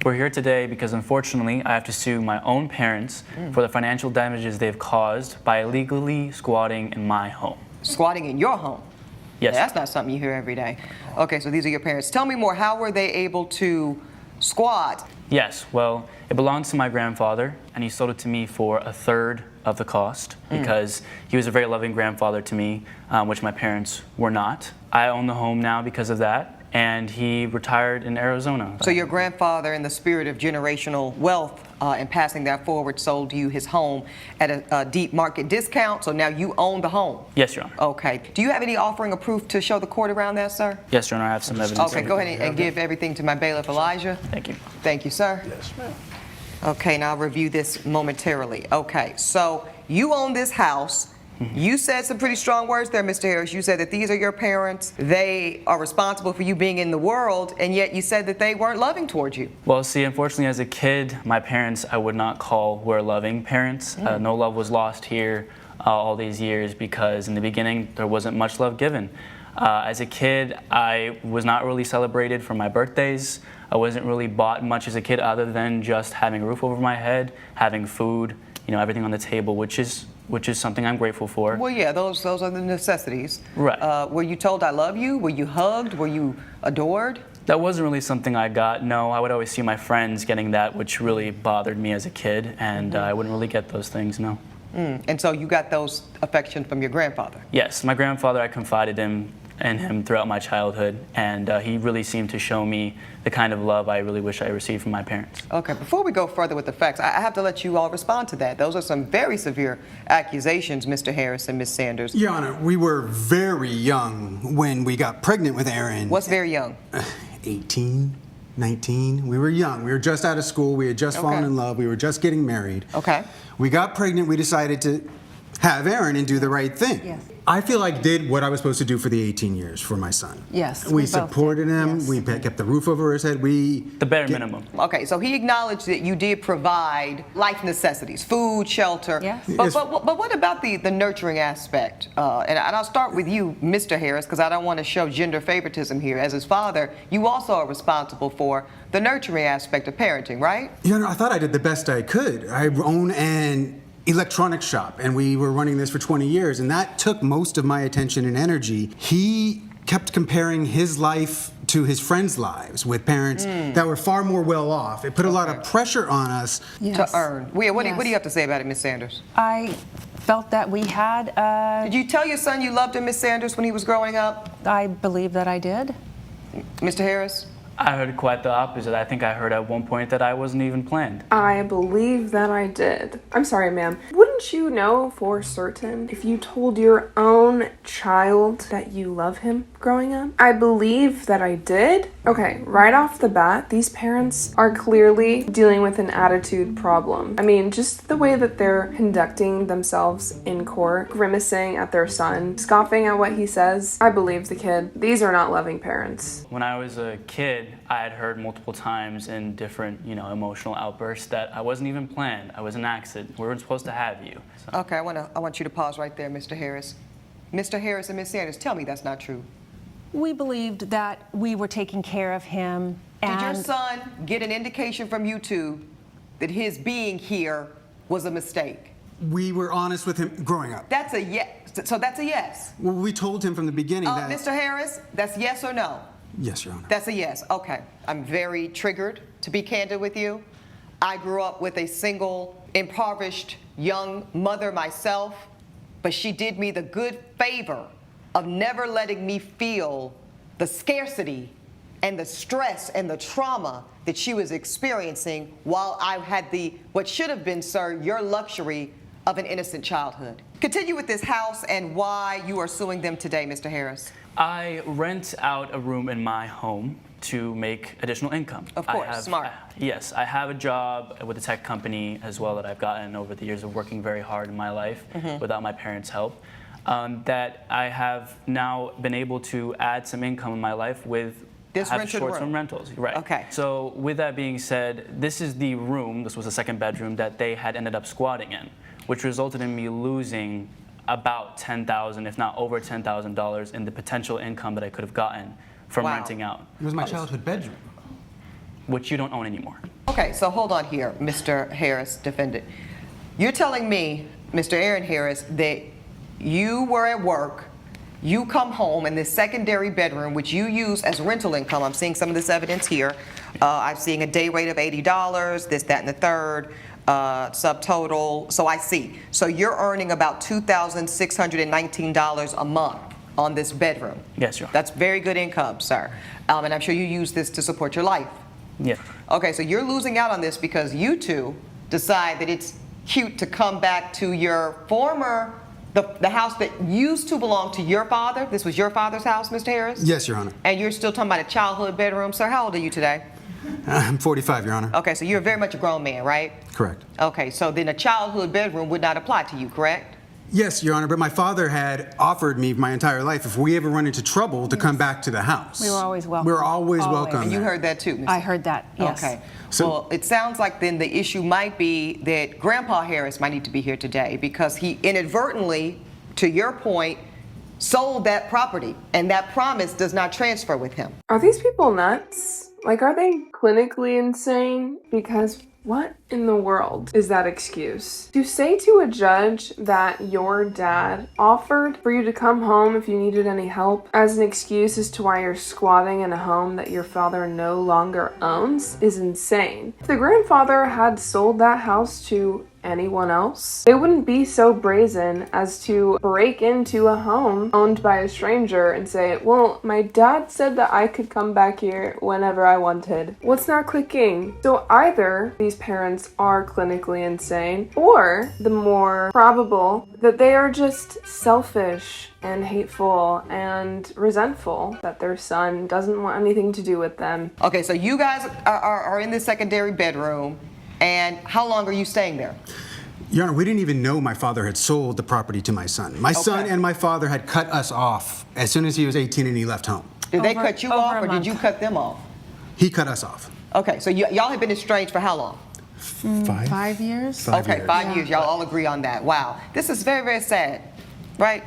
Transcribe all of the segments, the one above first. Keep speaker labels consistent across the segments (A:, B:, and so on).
A: We're here today because unfortunately I have to sue my own parents for the financial damages they've caused by illegally squatting in my home.
B: Squatting in your home?
A: Yes.
B: That's not something you hear every day. Okay, so these are your parents. Tell me more. How were they able to squat?
A: Yes, well, it belongs to my grandfather, and he sold it to me for a third of the cost because he was a very loving grandfather to me, which my parents were not. I own the home now because of that, and he retired in Arizona.
B: So your grandfather, in the spirit of generational wealth and passing that forward, sold you his home at a deep market discount, so now you own the home?
A: Yes, Your Honor.
B: Okay. Do you have any offering of proof to show the court around that, sir?
A: Yes, Your Honor, I have some evidence.
B: Okay, go ahead and give everything to my bailiff, Elijah.
A: Thank you.
B: Thank you, sir.
C: Yes, ma'am.
B: Okay, now I'll review this momentarily. Okay, so you own this house. You said some pretty strong words there, Mr. Harris. You said that these are your parents. They are responsible for you being in the world, and yet you said that they weren't loving towards you.
A: Well, see, unfortunately, as a kid, my parents I would not call were loving parents. No love was lost here all these years because in the beginning there wasn't much love given. As a kid, I was not really celebrated for my birthdays. I wasn't really bought much as a kid other than just having a roof over my head, having food, everything on the table, which is something I'm grateful for.
B: Well, yeah, those are the necessities.
A: Right.
B: Were you told I love you? Were you hugged? Were you adored?
A: That wasn't really something I got. No, I would always see my friends getting that, which really bothered me as a kid, and I wouldn't really get those things, no.
B: And so you got those affection from your grandfather?
A: Yes, my grandfather, I confided in him throughout my childhood, and he really seemed to show me the kind of love I really wish I received from my parents.
B: Okay, before we go further with the facts, I have to let you all respond to that. Those are some very severe accusations, Mr. Harris and Ms. Sanders.
D: Your Honor, we were very young when we got pregnant with Aaron.
B: What's very young?
D: 18, 19. We were young. We were just out of school. We had just fallen in love. We were just getting married.
B: Okay.
D: We got pregnant. We decided to have Aaron and do the right thing.
E: Yes.
D: I feel like did what I was supposed to do for the 18 years for my son.
E: Yes,
D: We
E: we both
D: supported
E: did,
D: him.
E: yes.
D: We kept the roof over his head.
A: The bare minimum.
B: Okay, so he acknowledged that you did provide life necessities, food, shelter.
E: Yes.
B: But what about the nurturing aspect? And I'll start with you, Mr. Harris, because I don't want to show gender favoritism here. As his father, you also are responsible for the nurturing aspect of parenting, right?
D: Your Honor, I thought I did the best I could. I own an electronics shop, and we were running this for 20 years, and that took most of my attention and energy. He kept comparing his life to his friends' lives with parents that were far more well off. It put a lot of pressure on us.
E: Yes.
B: To earn. What do
E: Yes.
B: you have to say about it, Ms. Sanders?
E: I felt that we had,
B: Did you tell your son you loved him, Ms. Sanders, when he was growing up?
E: I believe that I did.
B: Mr. Harris?
A: I heard quite the opposite. I think I heard at one point that I wasn't even planned.
F: I believe that I did. I'm sorry, ma'am. Wouldn't you know for certain if you told your own child that you love him growing up? I believe that I did. Okay, right off the bat, these parents are clearly dealing with an attitude problem. I mean, just the way that they're conducting themselves in court, grimacing at their son, scoffing at what he says. I believe the kid. These are not loving parents.
A: When I was a kid, I had heard multiple times in different, emotional outbursts that I wasn't even planned. I was an accident. We weren't supposed to have you. So.
B: Okay, I want you to pause right there, Mr. Harris. Mr. Harris and Ms. Sanders, tell me that's not true.
E: We believed that we were taking care of him.
B: Did your
E: And
B: son get an indication from you two that his being here was a mistake?
D: We were honest with him growing up.
B: That's a yes. So that's a yes.
D: Well, we told him from the beginning that...
B: Mr. Harris, that's yes or no?
D: Yes, Your Honor.
B: That's a yes. Okay. I'm very triggered, to be candid with you. I grew up with a single, impoverished young mother myself, but she did me the good favor of never letting me feel the scarcity and the stress and the trauma that she was experiencing while I had what should have been, sir, your luxury of an innocent childhood. Continue with this house and why you are suing them today, Mr. Harris.
A: I rent out a room in my home to make additional income.
B: Of course, smart.
A: Yes, I have a job with a tech company as well that I've gotten over the years of working very hard in my life without my parents' help. That I have now been able to add some income in my life with
B: this
A: short-term rentals. Right.
B: Okay.
A: So with that being said, this is the room, this was the second bedroom that they had ended up squatting in, which resulted in me losing about $10,000, if not over $10,000 in the potential income that I could have gotten from renting out.
D: It was my childhood bedroom.
A: Which you don't own anymore.
B: Okay, so hold on here, Mr. Harris, defendant. You're telling me, Mr. Aaron Harris, that you were at work, you come home in this secondary bedroom, which you use as rental income. I'm seeing some of this evidence here. I'm seeing a day rate of $80, this, that, and the third, subtotal. So I see. So you're earning about $2,619 a month on this bedroom.
A: Yes, Your Honor.
B: That's very good income, sir. And I'm sure you use this to support your life.
A: Yes.
B: Okay, so you're losing out on this because you two decide that it's cute to come back to your former, the house that used to belong to your father. This was your father's house, Mr. Harris?
D: Yes, Your Honor.
B: And you're still talking about a childhood bedroom. Sir, how old are you today?
D: I'm 45, Your Honor.
B: Okay, so you're very much a grown man, right?
D: Correct.
B: Okay, so then a childhood bedroom would not apply to you, correct?
D: Yes, Your Honor, but my father had offered me my entire life, if we ever run into trouble, to come back to the house.
E: We were always welcome.
D: We were always welcome.
B: And you
D: there.
B: heard that too, Mr.
E: I heard that, yes.
B: Okay.
D: So-
B: Well, it sounds like then the issue might be that Grandpa Harris might need to be here today because he inadvertently, to your point, sold that property, and that promise does not transfer with him.
F: Are these people nuts? Like, are they clinically insane? Because what in the world is that excuse? To say to a judge that your dad offered for you to come home if you needed any help as an excuse as to why you're squatting in a home that your father no longer owns is insane. If the grandfather had sold that house to anyone else, they wouldn't be so brazen as to break into a home owned by a stranger and say, well, my dad said that I could come back here whenever I wanted. What's not clicking? So either these parents are clinically insane, or the more probable that they are just selfish and hateful and resentful that their son doesn't want anything to do with them.
B: Okay, so you guys are in the secondary bedroom, and how long are you staying there?
D: Your Honor, we didn't even know my father had sold the property to my son. My son
B: Okay.
D: and my father had cut us off as soon as he was 18 and he left home.
B: Did they
E: Over-
B: cut you
E: over
B: off,
E: a
B: or did
E: month.
B: you cut them off?
D: He cut us off.
B: Okay, so y'all have been estranged for how long?
E: 5 years?
D: 5
B: Okay,
D: years.
B: 5 years. Y'all all agree on that. Wow, this is very, very sad, right?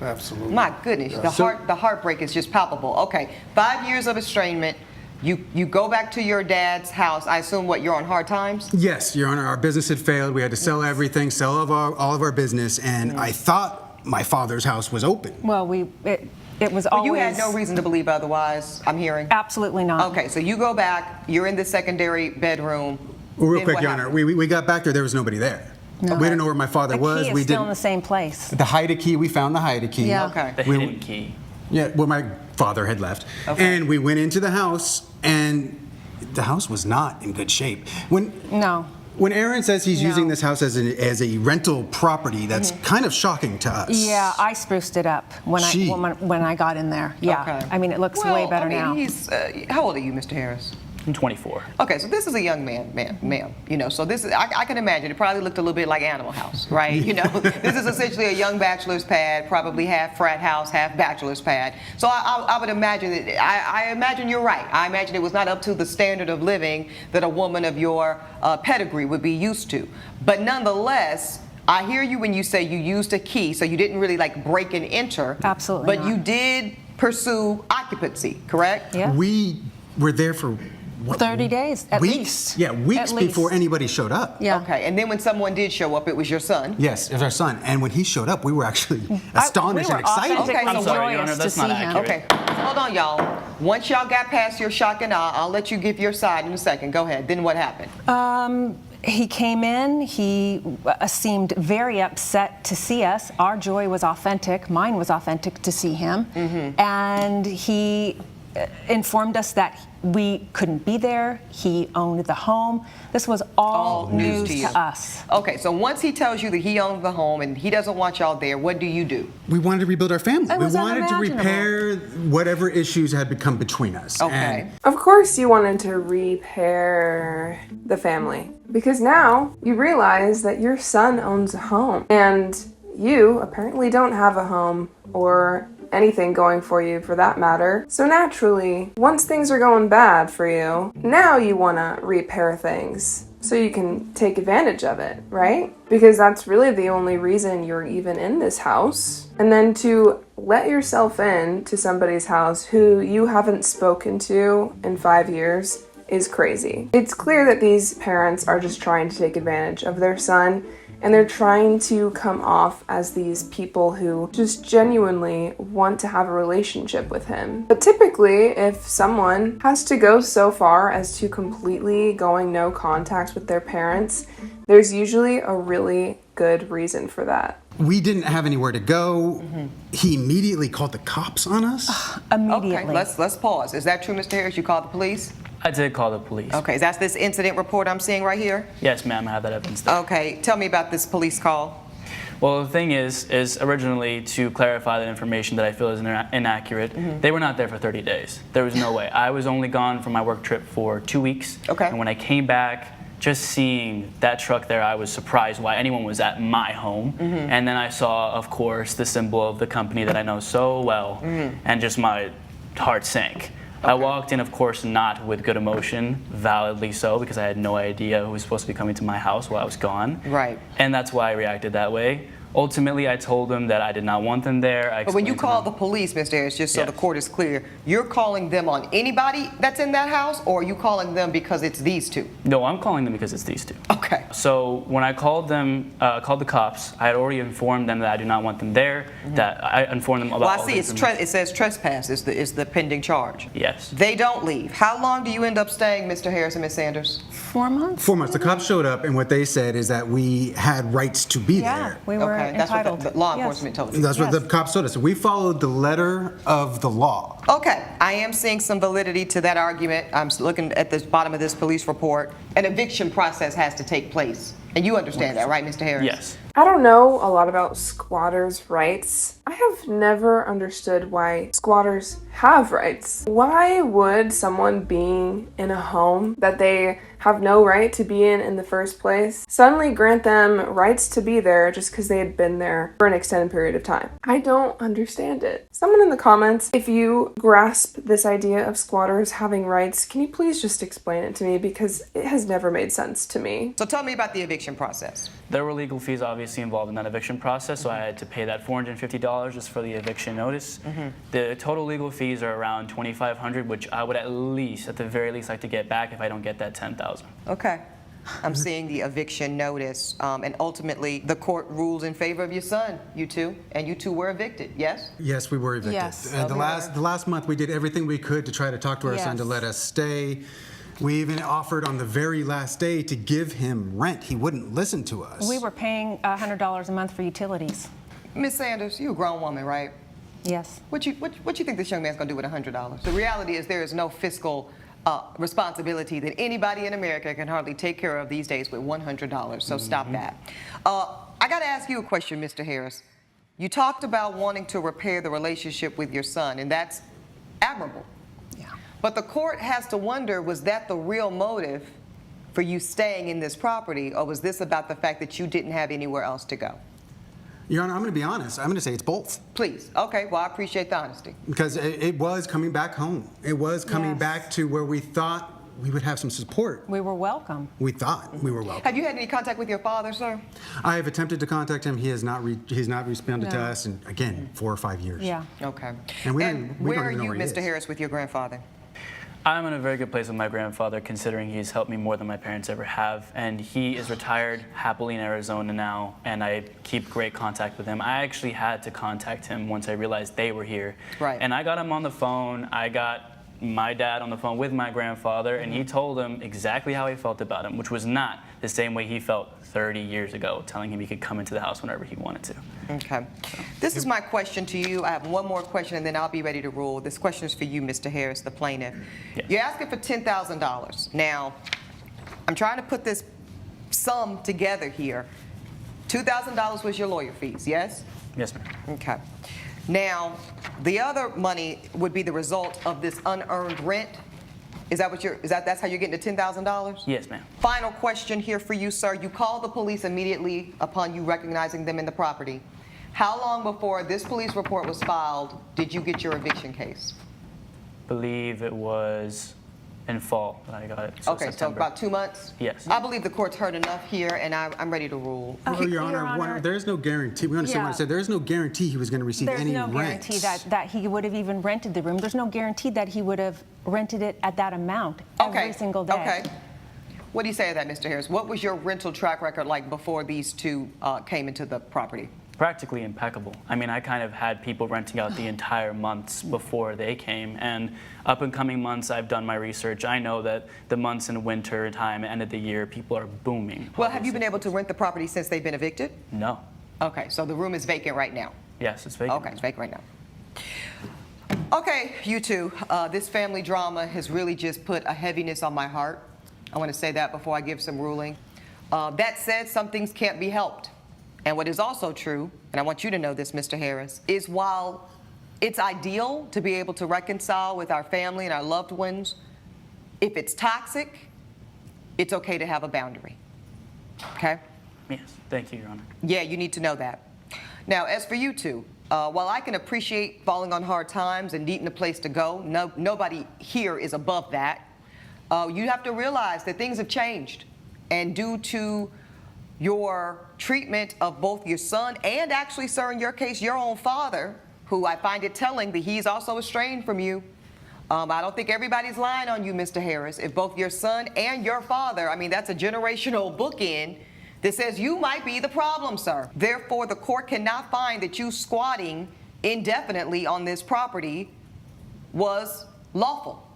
C: Absolutely.
B: My goodness, the heartbreak is just palpable. Okay, 5 years of estrangement. You go back to your dad's house. I assume what, you're on hard times?
D: Yes, Your Honor, our business had failed. We had to sell everything, sell all of our business, and I thought my father's house was open.
E: Well, it was
B: Well,
E: always...
B: you had no reason to believe otherwise, I'm hearing.
E: Absolutely not.
B: Okay, so you go back, you're in the secondary bedroom.
D: Well, real
B: Then
D: quick,
B: what
D: Your Honor,
B: happened?
D: we got back there was nobody there. We didn't know where my father
E: The
D: was.
E: key is
D: We
E: still in
D: didn't.
E: the same place.
D: The hide key, we found the hide key.
E: Yeah.
B: Okay.
A: The
D: We-
A: hidden key.
D: Yeah, well, my father had left.
B: Okay.
D: And we went into the house, and the house was not in good shape.
E: No.
D: When Aaron says he's
E: No.
D: using this house as a rental property, that's kind of shocking to us.
E: Yeah, I spruced it up when I got in there. Yeah.
B: Okay.
E: I mean, it looks way better now.
B: He's, how old are you, Mr. Harris?
A: I'm 24.
B: Okay, so this is a young ma'am. You know, so this is, I can imagine, it probably looked a little bit like Animal House, right? You know, this is essentially a young bachelor's pad, probably half frat house, half bachelor's pad. So I would imagine that, I imagine you're right. I imagine it was not up to the standard of living that a woman of your pedigree would be used to. But nonetheless, I hear you when you say you used a key, so you didn't really like break and enter.
E: Absolutely
B: But
E: not.
B: you did pursue occupancy, correct?
E: Yeah.
D: We were there for what?
E: 30 days, at
D: weeks?
E: least.
D: Yeah, weeks
E: At least.
D: before anybody showed up.
E: Yeah.
B: Okay, and then when someone did show up, it was your son.
D: Yes, it was our son. And when he showed up, we were actually astonished
E: we
D: and
E: were
D: excited.
E: authentically
B: Okay,
A: I'm sorry, Your
E: joyous
A: Honor,
E: to
A: that's
E: see
A: not
E: him.
A: accurate.
B: Okay, hold on, y'all. Once y'all got past your shock and awe, I'll let you give your side in a second. Go ahead. Then what happened?
E: He came in, he seemed very upset to see us. Our joy was authentic, mine was authentic to see him. And he informed us that we couldn't be there. He owned the home. This was all news
B: to you.
E: to us.
B: Okay, so once he tells you that he owns the home and he doesn't want y'all there, what do you do?
D: We wanted to rebuild our family.
E: It
D: We
E: was
D: wanted to
E: unimaginable.
D: repair whatever issues had become between us.
B: Okay.
D: And
F: Of course you wanted to repair the family, because now you realize that your son owns a home and you apparently don't have a home or anything going for you for that matter. So naturally, once things are going bad for you, now you want to repair things so you can take advantage of it, right? Because that's really the only reason you're even in this house. And then to let yourself in to somebody's house who you haven't spoken to in 5 years is crazy. It's clear that these parents are just trying to take advantage of their son, and they're trying to come off as these people who just genuinely want to have a relationship with him. But typically, if someone has to go so far as to completely going no contact with their parents, there's usually a really good reason for that.
D: We didn't have anywhere to go. He immediately called the cops on us.
E: Immediately.
B: Okay, let's pause. Is that true, Mr. Harris? You called the police?
A: I did call the police.
B: Okay, that's this incident report I'm seeing right here?
A: Yes, ma'am, I have that evidence there.
B: Okay, tell me about this police call.
A: Well, the thing is originally to clarify that information that I feel is inaccurate, they were not there for 30 days. There was no way. I was only gone from my work trip for 2 weeks.
B: Okay.
A: And when I came back, just seeing that truck there, I was surprised why anyone was at my home. And then I saw, of course, the symbol of the company that I know so well, and just my heart sank. I walked in, of course, not with good emotion, validly so, because I had no idea who was supposed to be coming to my house while I was gone.
B: Right.
A: And that's why I reacted that way. Ultimately, I told them that I did not want them there.
B: But when you call the police, Mr. Harris, just so the court is clear, you're calling them on anybody that's in that house, or are you calling them because it's these two?
A: No, I'm calling them because it's these two.
B: Okay.
A: So when I called them, called the cops, I had already informed them that I do not want them there, that I informed them about
B: Well, I
A: all
B: see
A: the
B: it
A: information.
B: says trespass is the pending charge.
A: Yes.
B: They don't leave. How long do you end up staying, Mr. Harris and Ms. Sanders?
E: 4 months?
D: 4 months. The cops showed up, and what they said is that we had rights to be
E: Yeah,
D: there.
E: we were
B: Okay, that's what
E: entitled.
B: the law
E: Yes.
B: enforcement told you.
D: That's what the
E: Yes.
D: cops told us. We followed the letter of the law.
B: Okay, I am seeing some validity to that argument. I'm looking at the bottom of this police report. An eviction process has to take place. And you understand that, right, Mr. Harris?
A: Yes.
F: I don't know a lot about squatters' rights. I have never understood why squatters have rights. Why would someone being in a home that they have no right to be in the first place suddenly grant them rights to be there just because they had been there for an extended period of time? I don't understand it. Someone in the comments, if you grasp this idea of squatters having rights, can you please just explain it to me, because it has never made sense to me.
B: So tell me about the eviction process.
A: There were legal fees obviously involved in that eviction process, so I had to pay that $450 just for the eviction notice. The total legal fees are around $2,500, which I would at the very least, like to get back if I don't get that $10,000.
B: Okay. I'm seeing the eviction notice, and ultimately the court ruled in favor of your son, you two, and you two were evicted, yes?
D: Yes, we were evicted.
E: Yes.
D: The last month, we did everything we could to try to talk to our son to
E: Yes.
D: let us stay. We even offered on the very last day to give him rent. He wouldn't listen to us.
E: We were paying $100 a month for utilities.
B: Ms. Sanders, you're a grown woman, right?
E: Yes.
B: What you think this young man's gonna do with $100? The reality is there is no fiscal responsibility that anybody in America can hardly take care of these days with $100, so stop that. I gotta ask you a question, Mr. Harris. You talked about wanting to repair the relationship with your son, and that's admirable.
E: Yeah.
B: But the court has to wonder, was that the real motive for you staying in this property, or was this about the fact that you didn't have anywhere else to go?
D: Your Honor, I'm going to be honest. I'm going to say it's both.
B: Please. Okay, well, I appreciate the honesty.
D: Because it was coming back home. It was coming
E: Yes.
D: back to where we thought we would have some support.
E: We were welcome.
D: We thought we were welcome.
B: Have you had any contact with your father, sir?
D: I have attempted to contact him. He has not responded to
E: No.
D: us in, again, 4 or 5 years.
E: Yeah.
B: Okay.
D: And we
B: where
D: don't
B: are
D: even know
B: you,
D: where he
B: Mr.
D: is.
B: Harris, with your grandfather?
A: I'm in a very good place with my grandfather, considering he's helped me more than my parents ever have. And he is retired happily in Arizona now, and I keep great contact with him. I actually had to contact him once I realized they were here.
B: Right.
A: And I got him on the phone. I got my dad on the phone with my grandfather, and he told him exactly how he felt about him, which was not the same way he felt 30 years ago, telling him he could come into the house whenever he wanted to.
B: Okay. This is my question to you. I have one more question, and then I'll be ready to rule. This question is for you, Mr. Harris, the plaintiff.
A: Yes.
B: You're asking for $10,000. Now, I'm trying to put this sum together here. $2,000 was your lawyer fees, yes?
A: Yes, ma'am.
B: Okay. Now, the other money would be the result of this unearned rent. That's how you're getting to $10,000?
A: Yes, ma'am.
B: Final question here for you, sir. You called the police immediately upon you recognizing them in the property. How long before this police report was filed did you get your eviction case?
A: Believe it was in fall that I got it. So
B: Okay, so
A: September.
B: about 2 months?
A: Yes.
B: I believe the court's heard enough here, and I'm ready to rule.
D: Well, Your Honor,
E: Honor.
D: there is no guarantee. We understand what I
E: Yeah.
D: said. There is no guarantee he was going to receive
E: There's
D: any
E: no
D: rent.
E: guarantee that he would have even rented the room. There's no guarantee that he would have rented it at that amount every single day.
B: Okay. What do you say to that, Mr. Harris? What was your rental track record like before these two came into the property?
A: Practically impeccable. I mean, I kind of had people renting out the entire months before they came, and up and coming months, I've done my research. I know that the months in winter time, end of the year, people are booming.
B: Well, have you been able to rent the property since they've been evicted?
A: No.
B: Okay, so the room is vacant right now.
A: Yes, it's vacant.
B: Okay, it's vacant right now. Okay, you two, this family drama has really just put a heaviness on my heart. I want to say that before I give some ruling. That said, some things can't be helped. And what is also true, and I want you to know this, Mr. Harris, is while it's ideal to be able to reconcile with our family and our loved ones, if it's toxic, it's okay to have a boundary. Okay?
A: Yes, thank you, Your Honor.
B: Yeah, you need to know that. Now, as for you two, while I can appreciate falling on hard times and needing a place to go, nobody here is above that. You have to realize that things have changed. And due to your treatment of both your son and actually, sir, in your case, your own father, who I find it telling that he's also estranged from you. I don't think everybody's lying on you, Mr. Harris. If both your son and your father, I mean, that's a generational bookend that says you might be the problem, sir. Therefore, the court cannot find that you squatting indefinitely on this property was lawful.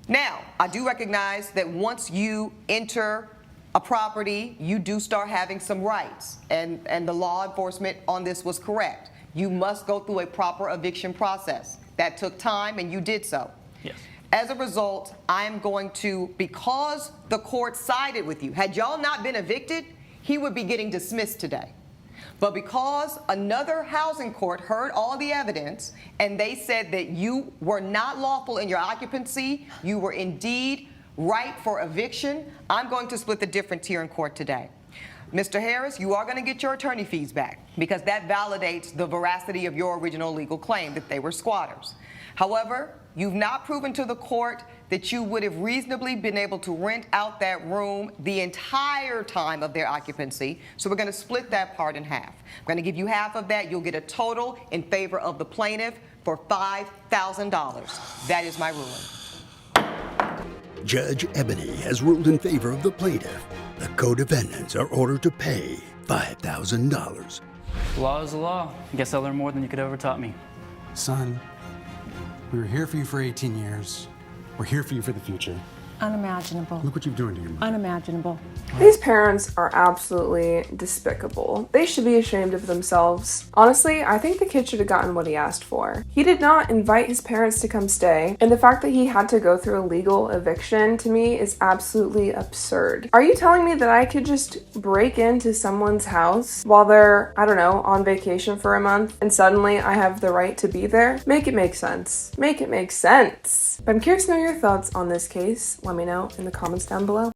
B: Now, I do recognize that once you enter a property, you do start having some rights, and the law enforcement on this was correct. You must go through a proper eviction process. That took time, and you did so.
A: Yes.
B: As a result, I am going to, because the court sided with you, had y'all not been evicted, he would be getting dismissed today. But because another housing court heard all the evidence and they said that you were not lawful in your occupancy, you were indeed right for eviction, I'm going to split the difference here in court today. Mr. Harris, you are going to get your attorney fees back because that validates the veracity of your original legal claim that they were squatters. However, you've not proven to the court that you would have reasonably been able to rent out that room the entire time of their occupancy, so we're going to split that part in half. I'm going to give you half of that. You'll get a total in favor of the plaintiff for $5,000. That is my ruling.
C: Judge Ebony has ruled in favor of the plaintiff. The co-defendants are ordered to pay $5,000.
A: Law is the law. I guess I learned more than you could ever taught me.
D: Son, we were here for you for 18 years. We're here for you for the future.
E: Unimaginable.
D: Look what you've done to your mother.
E: Unimaginable.
F: These parents are absolutely despicable. They should be ashamed of themselves. Honestly, I think the kid should have gotten what he asked for. He did not invite his parents to come stay, and the fact that he had to go through a legal eviction to me is absolutely absurd. Are you telling me that I could just break into someone's house while they're, I don't know, on vacation for a month, and suddenly I have the right to be there? Make it make sense. Make it make sense. But I'm curious to know your thoughts on this case. Let me know in the comments down below.